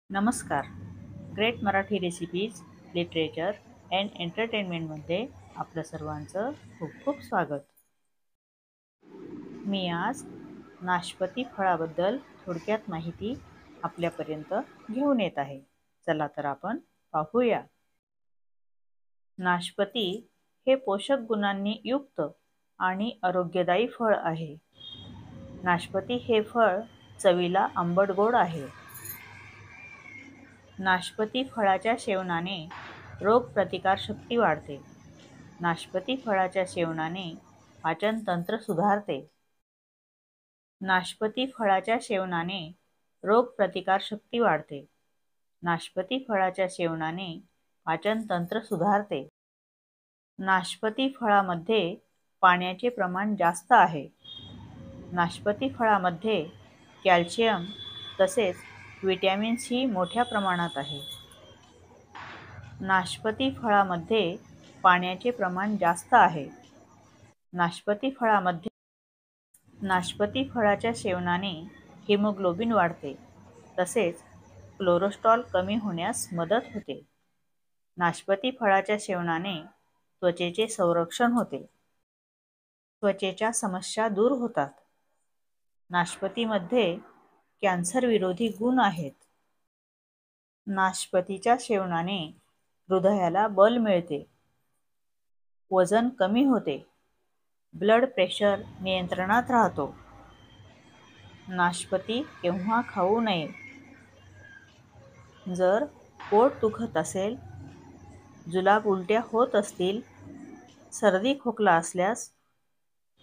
नमस्कार. Great Marathi recipes, literature and एंटरटेनमेंटमध्ये आपलं सर्वांचं खूप खूप स्वागत. मी आज नाशपती फळाबद्दल थोडक्यात माहिती आपल्यापर्यंत घेऊन येत आहे. चला तर आपण पाहूया. नाशपती हे पोषक गुणांनी युक्त आणि आरोग्यदायी फळ आहे. नाशपती हे फळ चवीला आंबट गोड आहे. नाशपती फळाच्या सेवनाने रोगप्रतिकारशक्ती वाढते. नाशपती फळाच्या सेवनाने पाचनतंत्र सुधारते. नाशपती फळाच्या सेवनाने रोगप्रतिकारशक्ती वाढते. नाशपती फळाच्या सेवनाने पाचनतंत्र सुधारते. नाशपती फळामध्ये पाण्याचे प्रमाण जास्त आहे. नाशपती फळामध्ये कॅल्शियम तसेच व्हिटॅमिन सी मोठ्या प्रमाणात आहे. नाशपती फळामध्ये पाण्याचे प्रमाण जास्त आहे. नाशपती फळाच्या सेवनाने हिमोग्लोबिन वाढते तसेच कोलेस्टेरॉल कमी होण्यास मदत होते. नाशपती फळाच्या सेवनाने त्वचेचे संरक्षण होते. त्वचेच्या समस्या दूर होतात. नाशपतीमध्ये कॅन्सर विरोधी गुण आहेत. नाशपतीच्या सेवनाने हृदयाला बल मिळते. वजन कमी होते. ब्लड प्रेशर नियंत्रणात राहतो. नाशपती केव्हा खाऊ नये? जर पोट दुखत असेल, जुलाब उलट्या होत असतील, सर्दी खोकला असल्यास,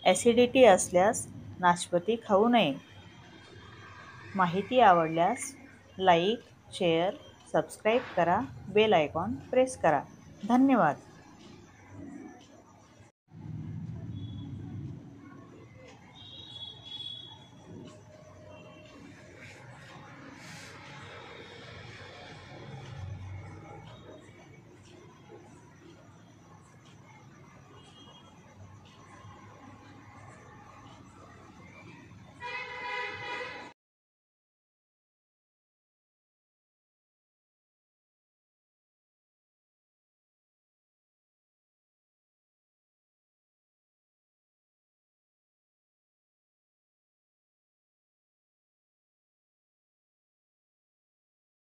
ॲसिडिटी असल्यास नाशपती खाऊ नये. माहिती आवडल्यास लाईक, शेअर, सबस्क्राईब करा, बेल आयकॉन प्रेस करा. धन्यवाद.